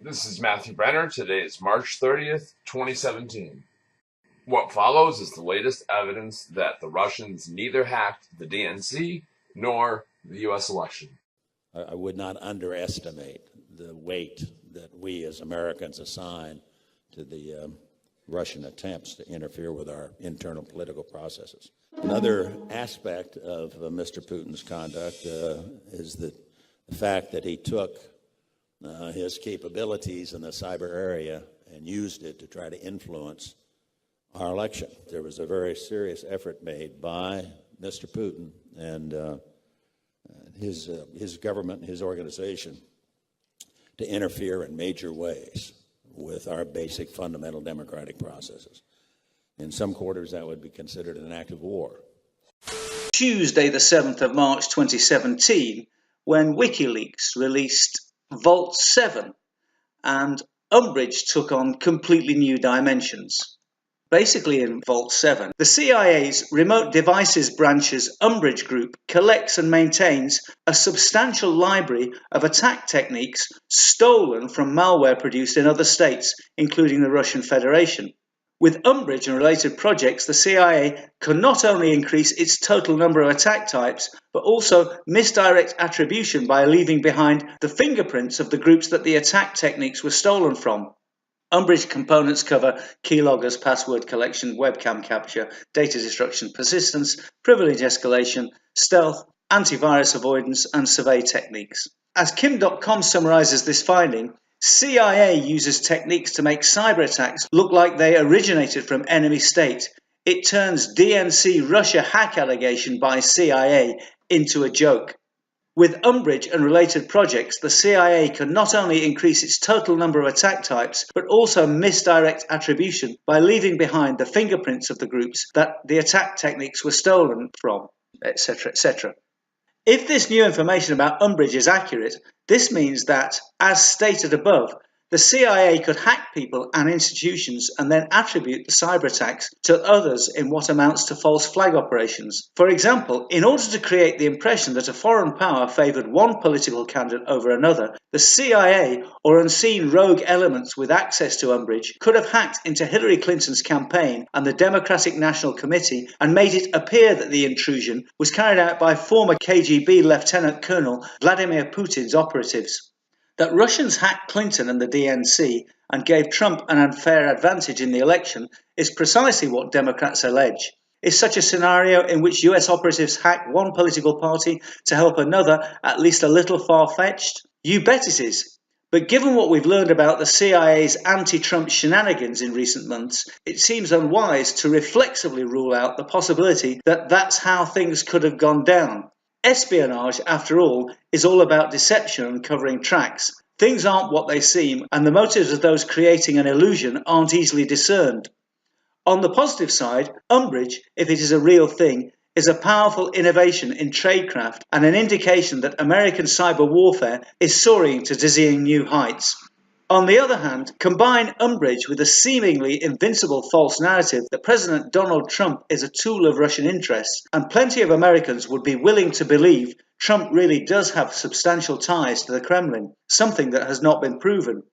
This is Matthew Brenner. Today is March 30th, 2017. What follows is the latest evidence that the Russians neither hacked the DNC nor the U.S. election. I would not underestimate the weight that we as Americans assign to the Russian attempts to interfere with our internal political processes. Another aspect of Mr. Putin's conduct is the fact that he took his capabilities in the cyber area and used it to try to influence our election. There was a very serious effort made by Mr. Putin and his government, his organization, to interfere in major ways with our basic fundamental democratic processes. In some quarters, that would be considered an act of war. Tuesday, the 7th of March 2017, when Wikileaks released Vault 7 and Umbrage took on completely new dimensions. Basically, in Vault 7, the CIA's Remote Devices Branch's Umbrage group collects and maintains a substantial library of attack techniques stolen from malware produced in other states, including the Russian Federation. With Umbrage and related projects, the CIA can not only increase its total number of attack types, but also misdirect attribution by leaving behind the fingerprints of the groups that the attack techniques were stolen from. Umbrage components cover keyloggers, password collection, webcam capture, data destruction, persistence, privilege escalation, stealth, antivirus avoidance, and survey techniques. As Kim.com summarizes this finding, CIA uses techniques to make cyber attacks look like they originated from enemy state. It turns DNC Russia hack allegation by CIA into a joke. With Umbrage and related projects, the CIA can not only increase its total number of attack types, but also misdirect attribution by leaving behind the fingerprints of the groups that the attack techniques were stolen from, etc., etc. If this new information about Umbrage is accurate, this means that, as stated above, the CIA could hack people and institutions and then attribute the cyber attacks to others in what amounts to false flag operations. For example, in order to create the impression that a foreign power favoured one political candidate over another, the CIA or unseen rogue elements with access to Umbrage could have hacked into Hillary Clinton's campaign and the Democratic National Committee and made it appear that the intrusion was carried out by former KGB Lieutenant Colonel Vladimir Putin's operatives. That Russians hacked Clinton and the DNC and gave Trump an unfair advantage in the election is precisely what Democrats allege. Is such a scenario in which US operatives hack one political party to help another at least a little far-fetched? You bet it is. But given what we've learned about the CIA's anti-Trump shenanigans in recent months, it seems unwise to reflexively rule out the possibility that that's how things could have gone down. Espionage, after all, is all about deception and covering tracks. Things aren't what they seem, and the motives of those creating an illusion aren't easily discerned. On the positive side, Umbrage, if it is a real thing, is a powerful innovation in tradecraft and an indication that American cyber warfare is soaring to dizzying new heights. On the other hand, combine Umbrage with a seemingly invincible false narrative that President Donald Trump is a tool of Russian interests, and plenty of Americans would be willing to believe Trump really does have substantial ties to the Kremlin, something that has not been proven.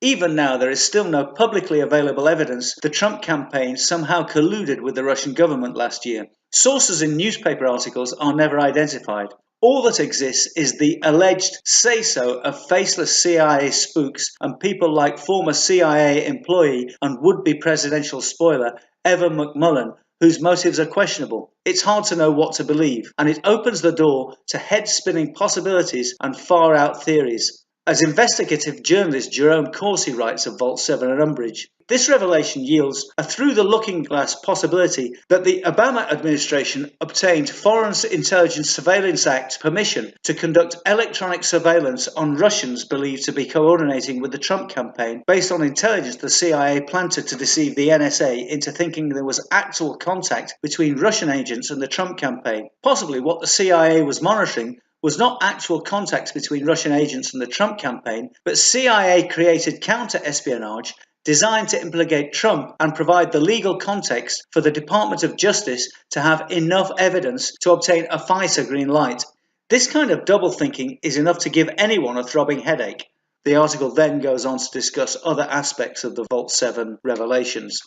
Even now, there is still no publicly available evidence the Trump campaign somehow colluded with the Russian government last year. Sources in newspaper articles are never identified. All that exists is the alleged say-so of faceless CIA spooks and people like former CIA employee and would-be presidential spoiler Evan McMullin, whose motives are questionable. It's hard to know what to believe, and it opens the door to head-spinning possibilities and far-out theories. As investigative journalist Jerome Corsi writes of Vault 7 and Umbrage, this revelation yields a through-the-looking-glass possibility that the Obama administration obtained Foreign Intelligence Surveillance Act permission to conduct electronic surveillance on Russians believed to be coordinating with the Trump campaign based on intelligence the CIA planted to deceive the NSA into thinking there was actual contact between Russian agents and the Trump campaign. Possibly what the CIA was monitoring was not actual contacts between Russian agents and the Trump campaign, but CIA-created counter-espionage designed to implicate Trump and provide the legal context for the Department of Justice to have enough evidence to obtain a FISA green light. This kind of double thinking is enough to give anyone a throbbing headache. The article then goes on to discuss other aspects of the Vault 7 revelations.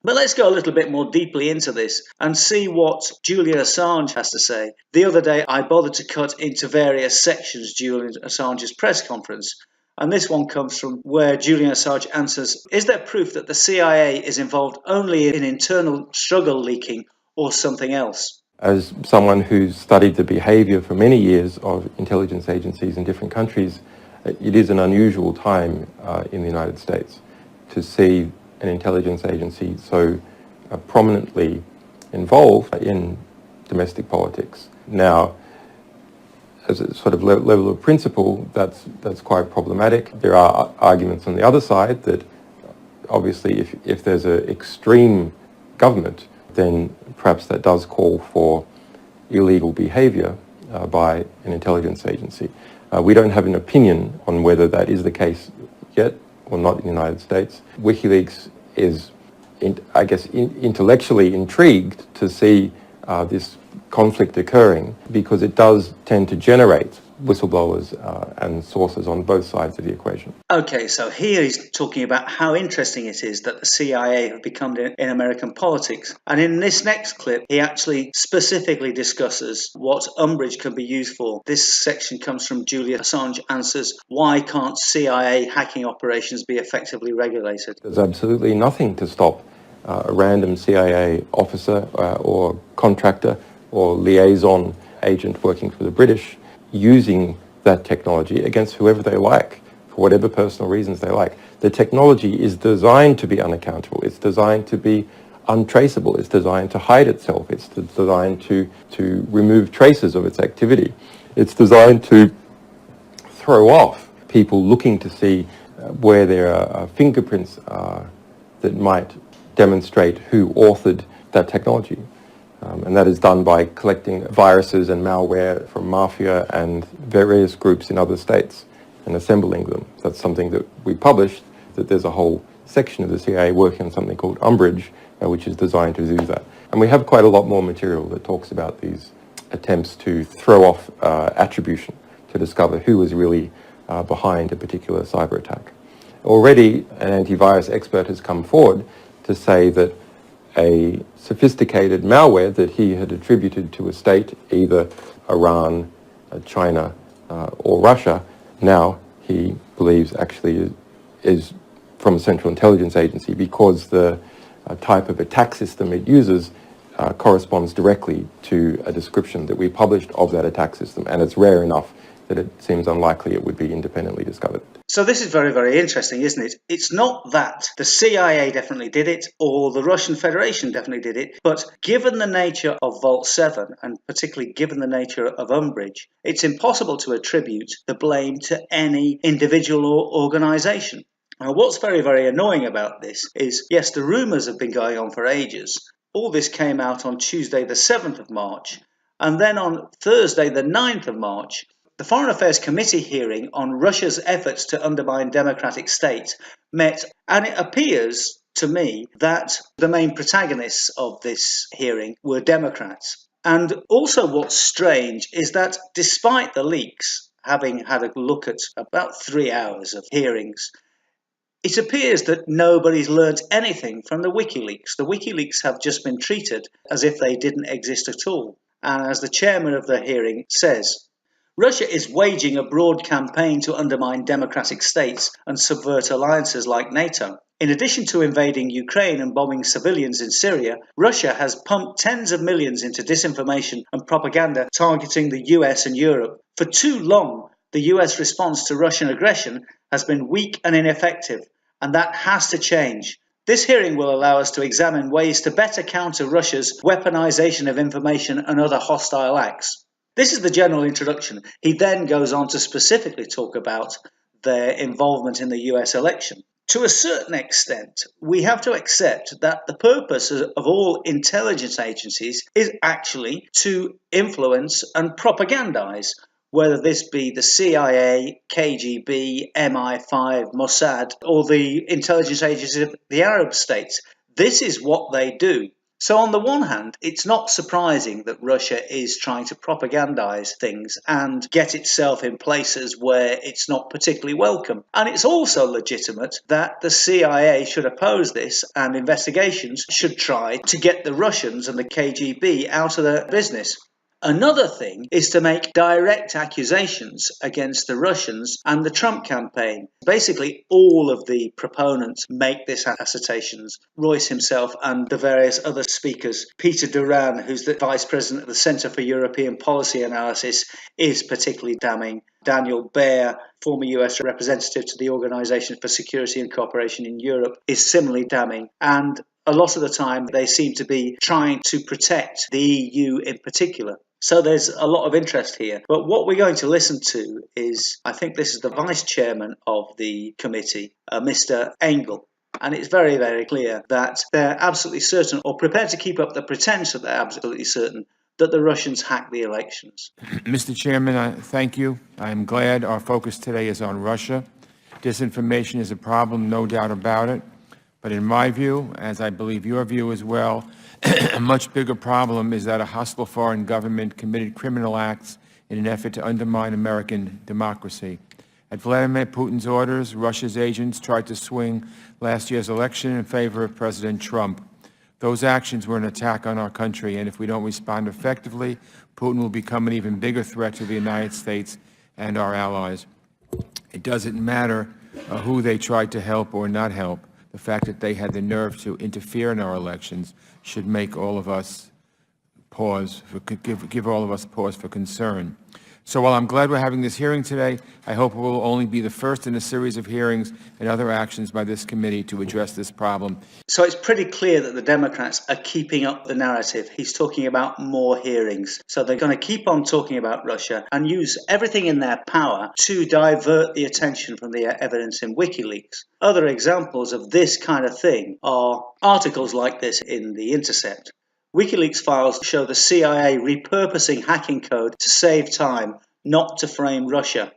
But let's go a little bit more deeply into this and see what Julian Assange has to say. The other day I bothered to cut into various sections Julian Assange's press conference, and this one comes from where Julian Assange answers, is there proof that the CIA is involved only in internal struggle leaking or something else? As someone who's studied the behaviour for many years of intelligence agencies in different countries, it is an unusual time in the United States to see an intelligence agency so prominently involved in domestic politics. Now, as a sort of level of principle, that's quite problematic. There are arguments on the other side that obviously if there's an extreme government, then perhaps that does call for illegal behaviour by an intelligence agency. We don't have an opinion on whether that is the case yet or not in the United States. Wikileaks is, I guess, intellectually intrigued to see this conflict occurring because it does tend to generate whistleblowers and sources on both sides of the equation. Okay, so here he's talking about how interesting it is that the CIA have become in American politics. And in this next clip, he actually specifically discusses what Umbrage can be used for. This section comes from Julian Assange answers, why can't CIA hacking operations be effectively regulated? There's absolutely nothing to stop a random CIA officer or contractor or liaison agent working for the British using that technology against whoever they like, for whatever personal reasons they like. The technology is designed to be unaccountable. It's designed to be untraceable. It's designed to hide itself. It's designed to remove traces of its activity. It's designed to throw off people looking to see where there are fingerprints that might demonstrate who authored that technology. And that is done by collecting viruses and malware from mafia and various groups in other states and assembling them. That's something that we published, that there's a whole section of the CIA working on something called Umbrage, which is designed to do that. And we have quite a lot more material that talks about these attempts to throw off attribution, to discover who was really behind a particular cyber attack. Already, an antivirus expert has come forward to say that a sophisticated malware that he had attributed to a state, either Iran, China, or Russia, now he believes actually is from a central intelligence agency because the type of attack system it uses corresponds directly to a description that we published of that attack system, and it's rare enough that it seems unlikely it would be independently discovered. So this is very, very interesting, isn't it? It's not that the CIA definitely did it or the Russian Federation definitely did it, but given the nature of Vault 7 and particularly given the nature of Umbrage, it's impossible to attribute the blame to any individual or organisation. Now, what's very, very annoying about this is, yes, the rumours have been going on for ages. All this came out on Tuesday the 7th of March, and then on Thursday the 9th of March, the Foreign Affairs Committee hearing on Russia's efforts to undermine democratic states met, and it appears to me that the main protagonists of this hearing were Democrats. And also what's strange is that despite the leaks, having had a look at about 3 hours of hearings, it appears that nobody's learnt anything from the Wikileaks. The Wikileaks have just been treated as if they didn't exist at all. And as the chairman of the hearing says, Russia is waging a broad campaign to undermine democratic states and subvert alliances like NATO. In addition to invading Ukraine and bombing civilians in Syria, Russia has pumped tens of millions into disinformation and propaganda targeting the US and Europe. For too long, the US response to Russian aggression has been weak and ineffective, and that has to change. This hearing will allow us to examine ways to better counter Russia's weaponization of information and other hostile acts. This is the general introduction. He then goes on to specifically talk about their involvement in the US election. To a certain extent, we have to accept that the purpose of all intelligence agencies is actually to influence and propagandize, whether this be the CIA, KGB, MI5, Mossad, or the intelligence agencies of the Arab states. This is what they do. So on the one hand, it's not surprising that Russia is trying to propagandize things and get itself in places where it's not particularly welcome. And it's also legitimate that the CIA should oppose this and investigations should try to get the Russians and the KGB out of their business. Another thing is to make direct accusations against the Russians and the Trump campaign. Basically, all of the proponents make these assertions. Royce himself and the various other speakers. Peter Duran, who's the Vice President of the Centre for European Policy Analysis, is particularly damning. Daniel Baer, former US representative to the Organisation for Security and Cooperation in Europe, is similarly damning. And a lot of the time, they seem to be trying to protect the EU in particular. So there's a lot of interest here. But what we're going to listen to is, I think this is the vice chairman of the committee, Mr. Engel. And it's very, very clear that they're absolutely certain, or prepared to keep up the pretense that they're absolutely certain, that the Russians hacked the elections. Mr. Chairman, thank you. I'm glad our focus today is on Russia. Disinformation is a problem, no doubt about it. But in my view, as I believe your view as well, a much bigger problem is that a hostile foreign government committed criminal acts in an effort to undermine American democracy. At Vladimir Putin's orders, Russia's agents tried to swing last year's election in favor of President Trump. Those actions were an attack on our country, and if we don't respond effectively, Putin will become an even bigger threat to the United States and our allies. It doesn't matter who they tried to help or not help. The fact that they had the nerve to interfere in our elections should make all of us pause, give all of us pause for concern. So while I'm glad we're having this hearing today, I hope it will only be the first in a series of hearings and other actions by this committee to address this problem. So it's pretty clear that the Democrats are keeping up the narrative. He's talking about more hearings. So they're going to keep on talking about Russia and use everything in their power to divert the attention from the evidence in Wikileaks. Other examples of this kind of thing are articles like this in The Intercept. Wikileaks files show the CIA repurposing hacking code to save time, not to frame Russia.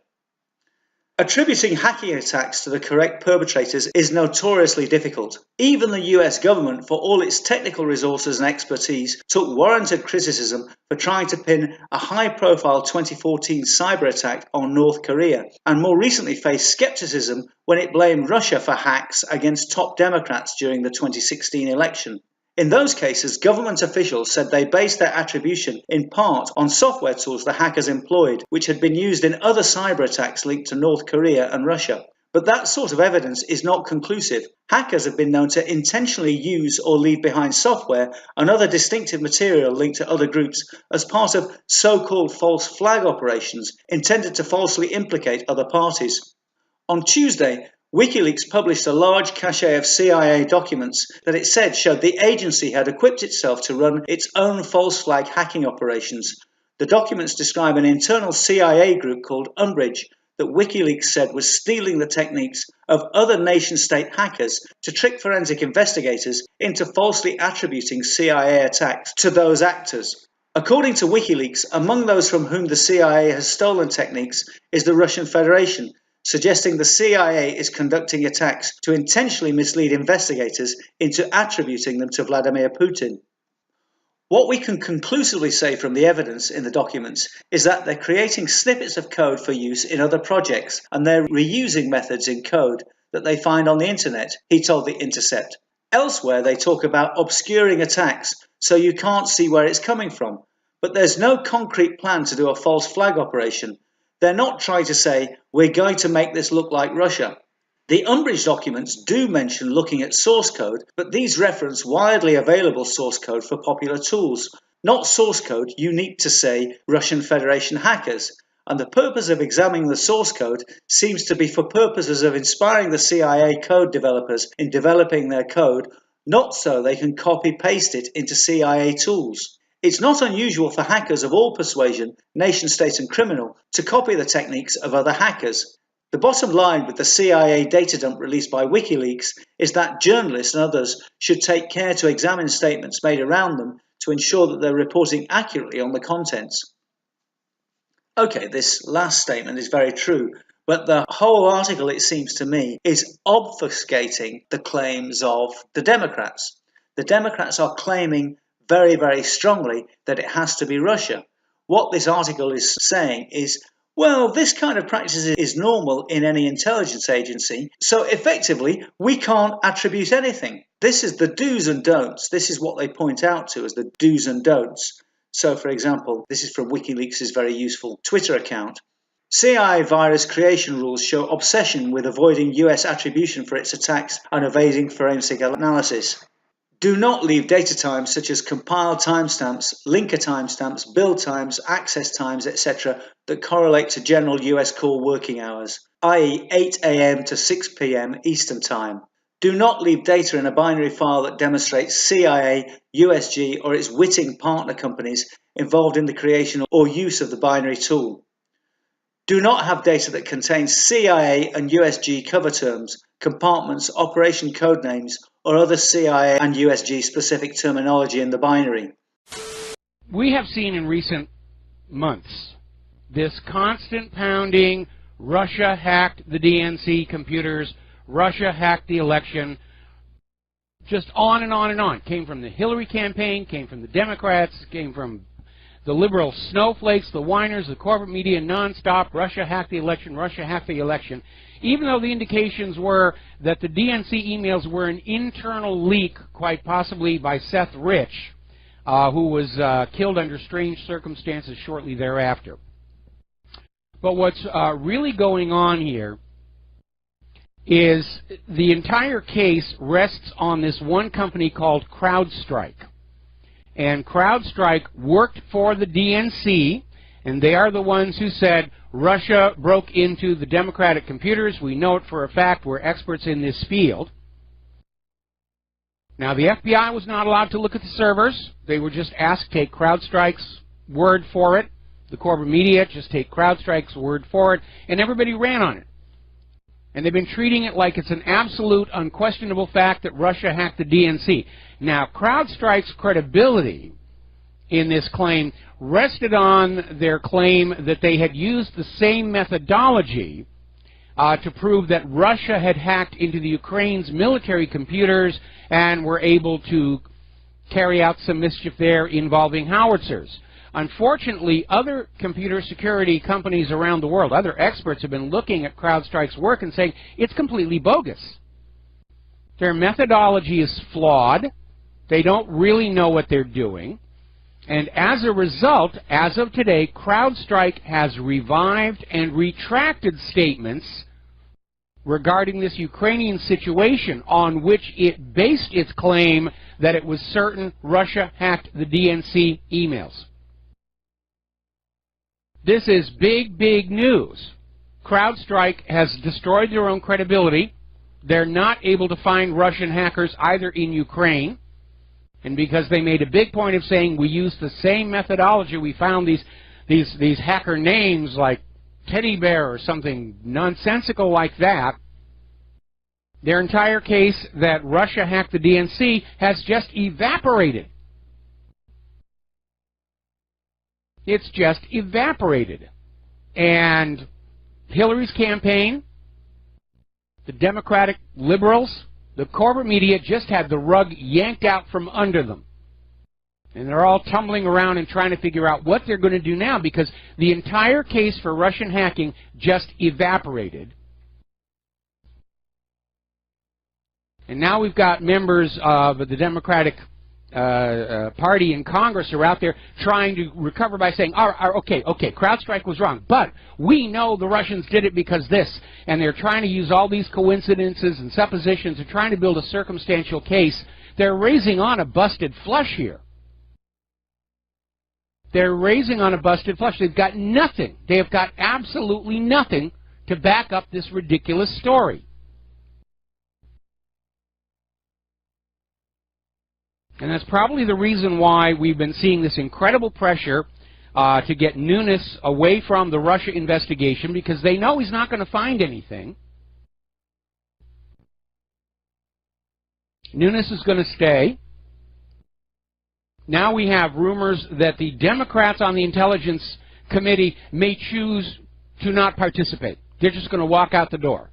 Attributing hacking attacks to the correct perpetrators is notoriously difficult. Even the US government, for all its technical resources and expertise, took warranted criticism for trying to pin a high-profile 2014 cyber attack on North Korea, and more recently faced skepticism when it blamed Russia for hacks against top Democrats during the 2016 election. In those cases, government officials said they based their attribution in part on software tools the hackers employed, which had been used in other cyber attacks linked to North Korea and Russia. But that sort of evidence is not conclusive. Hackers have been known to intentionally use or leave behind software and other distinctive material linked to other groups as part of so-called false flag operations intended to falsely implicate other parties. On Tuesday, Wikileaks published a large cache of CIA documents that it said showed the agency had equipped itself to run its own false flag hacking operations. The documents describe an internal CIA group called Umbrage that Wikileaks said was stealing the techniques of other nation-state hackers to trick forensic investigators into falsely attributing CIA attacks to those actors. According to Wikileaks, among those from whom the CIA has stolen techniques is the Russian Federation, suggesting the CIA is conducting attacks to intentionally mislead investigators into attributing them to Vladimir Putin. What we can conclusively say from the evidence in the documents is that they're creating snippets of code for use in other projects, and they're reusing methods in code that they find on the internet, he told The Intercept. Elsewhere, they talk about obscuring attacks so you can't see where it's coming from, but there's no concrete plan to do a false flag operation. They're not trying to say, we're going to make this look like Russia. The Umbrage documents do mention looking at source code, but these reference widely available source code for popular tools, not source code unique to, say, Russian Federation hackers. And the purpose of examining the source code seems to be for purposes of inspiring the CIA code developers in developing their code, not so they can copy-paste it into CIA tools. It's not unusual for hackers of all persuasion, nation-state and criminal, to copy the techniques of other hackers. The bottom line with the CIA data dump released by Wikileaks is that journalists and others should take care to examine statements made around them to ensure that they're reporting accurately on the contents. Okay, this last statement is very true, but the whole article, it seems to me, is obfuscating the claims of the Democrats. The Democrats are claiming very, very strongly that it has to be Russia. What this article is saying is, well, this kind of practice is normal in any intelligence agency, so effectively we can't attribute anything. This is the do's and don'ts. This is what they point out to as the do's and don'ts. So, for example, this is from Wikileaks' very useful Twitter account. CIA virus creation rules show obsession with avoiding US attribution for its attacks and evading forensic analysis. Do not leave data types such as compile timestamps, linker timestamps, build times, access times, etc. that correlate to general US core working hours, i.e. 8 AM to 6 PM Eastern Time. Do not leave data in a binary file that demonstrates CIA, USG or its witting partner companies involved in the creation or use of the binary tool. Do not have data that contains CIA and USG cover terms, compartments, operation code names, or other CIA and USG specific terminology in the binary. We have seen in recent months this constant pounding, Russia hacked the DNC computers, Russia hacked the election, just on and on and on. Came from the Hillary campaign, came from the Democrats, came from the liberal snowflakes, the whiners, the corporate media, nonstop, Russia hacked the election, Russia hacked the election. Even though the indications were that the DNC emails were an internal leak, quite possibly by Seth Rich, who was killed under strange circumstances shortly thereafter. But what's really going on here is the entire case rests on this one company called Crowdstrike. And Crowdstrike worked for the DNC, and they are the ones who said Russia broke into the Democratic computers. We know it for a fact. We're experts in this field. Now, the FBI was not allowed to look at the servers. They were just asked to take Crowdstrike's word for it. The corporate media just take Crowdstrike's word for it, and everybody ran on it. And they've been treating it like it's an absolute, unquestionable fact that Russia hacked the DNC. Now, Crowdstrike's credibility in this claim rested on their claim that they had used the same methodology to prove that Russia had hacked into the Ukraine's military computers and were able to carry out some mischief there involving howitzers. Unfortunately, other computer security companies around the world, other experts have been looking at Crowdstrike's work and saying it's completely bogus. Their methodology is flawed. They don't really know what they're doing. And as a result, as of today, Crowdstrike has revived and retracted statements regarding this Ukrainian situation on which it based its claim that it was certain Russia hacked the DNC emails. This is big, big news. Crowdstrike has destroyed their own credibility. They're not able to find Russian hackers either in Ukraine. And because they made a big point of saying we used the same methodology, we found these hacker names like Teddy Bear or something nonsensical like that, their entire case that Russia hacked the DNC has just evaporated. It's just evaporated. And Hillary's campaign, the Democratic liberals, the corporate media just had the rug yanked out from under them. And they're all tumbling around and trying to figure out what they're going to do now because the entire case for Russian hacking just evaporated. And now we've got members of the Democratic Party in Congress are out there trying to recover by saying, okay, Crowdstrike was wrong, but we know the Russians did it because this. And they're trying to use all these coincidences and suppositions. They're trying to build a circumstantial case. They're raising on a busted flush here. They're raising on a busted flush. They've got nothing. They have got absolutely nothing to back up this ridiculous story. And that's probably the reason why we've been seeing this incredible pressure to get Nunes away from the Russia investigation, because they know he's not going to find anything. Nunes is going to stay. Now we have rumors that the Democrats on the Intelligence Committee may choose to not participate. They're just going to walk out the door.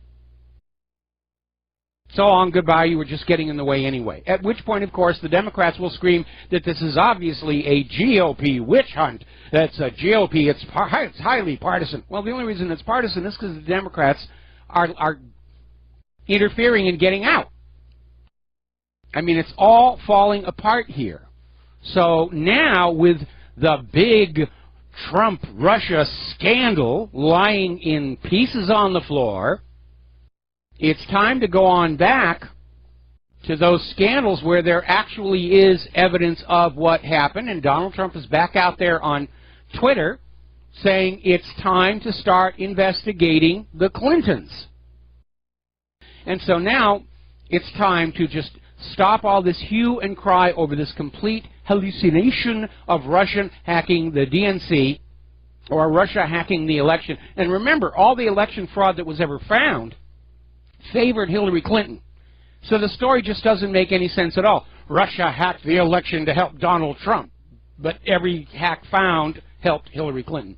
So long, goodbye, you were just getting in the way anyway. At which point, of course, the Democrats will scream that this is obviously a GOP witch hunt. That's a GOP, it's highly partisan. Well, the only reason it's partisan is because the Democrats are interfering and getting out. I mean, it's all falling apart here. So now, with the big Trump-Russia scandal lying in pieces on the floor, it's time to go on back to those scandals where there actually is evidence of what happened, and Donald Trump is back out there on Twitter saying it's time to start investigating the Clintons. And so now it's time to just stop all this hue and cry over this complete hallucination of Russian hacking the DNC or Russia hacking the election. And remember, all the election fraud that was ever found favored Hillary Clinton. So the story just doesn't make any sense at all. Russia hacked the election to help Donald Trump, but every hack found helped Hillary Clinton.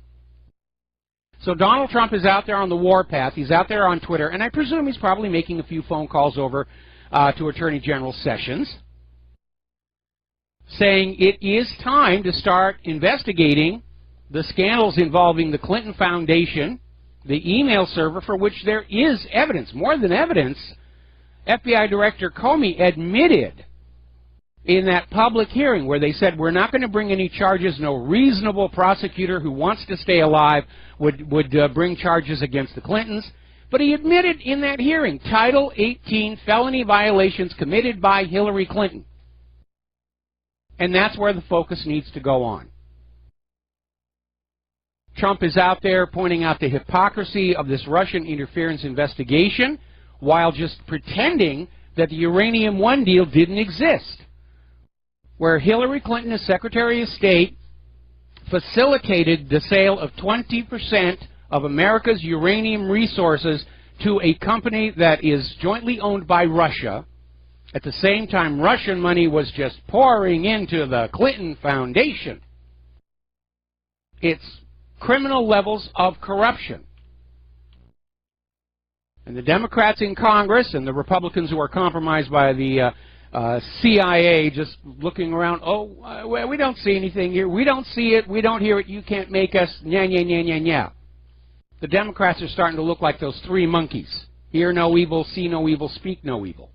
So Donald Trump is out there on the warpath. He's out there on Twitter, and I presume he's probably making a few phone calls over to Attorney General Sessions, saying it is time to start investigating the scandals involving the Clinton Foundation, the email server for which there is evidence. More than evidence, FBI Director Comey admitted in that public hearing where they said, we're not going to bring any charges, no reasonable prosecutor who wants to stay alive would bring charges against the Clintons. But he admitted in that hearing, Title 18 felony violations committed by Hillary Clinton. And that's where the focus needs to go on. Trump is out there pointing out the hypocrisy of this Russian interference investigation while just pretending that the Uranium One deal didn't exist, where Hillary Clinton, as Secretary of State, facilitated the sale of 20% of America's uranium resources to a company that is jointly owned by Russia. At the same time, Russian money was just pouring into the Clinton Foundation. It's criminal levels of corruption. And the Democrats in Congress and the Republicans who are compromised by the CIA just looking around, well, we don't see anything here. We don't see it. We don't hear it. You can't make us. Nya, nya, nya, nya, nya. The Democrats are starting to look like those three monkeys. Hear no evil, see no evil, speak no evil.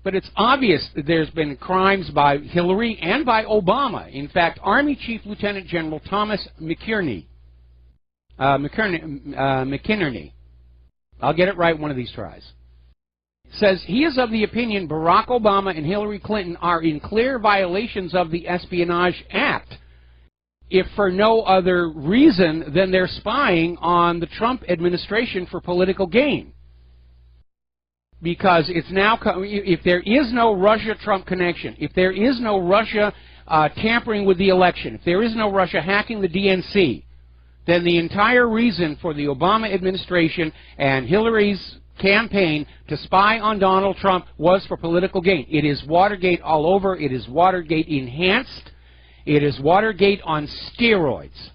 But it's obvious that there's been crimes by Hillary and by Obama. In fact, Army Chief Lieutenant General Thomas McInerney, I'll get it right one of these tries, says he is of the opinion Barack Obama and Hillary Clinton are in clear violations of the Espionage Act, if for no other reason than they're spying on the Trump administration for political gain. Because it's now, if there is no Russia-Trump connection, if there is no Russia tampering with the election, if there is no Russia hacking the DNC, then the entire reason for the Obama administration and Hillary's campaign to spy on Donald Trump was for political gain. It is Watergate all over. It is Watergate enhanced. It is Watergate on steroids.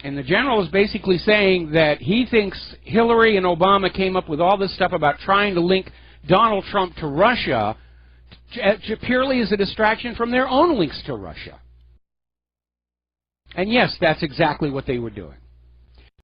And the general is basically saying that he thinks Hillary and Obama came up with all this stuff about trying to link Donald Trump to Russia purely as a distraction from their own links to Russia. And yes, that's exactly what they were doing.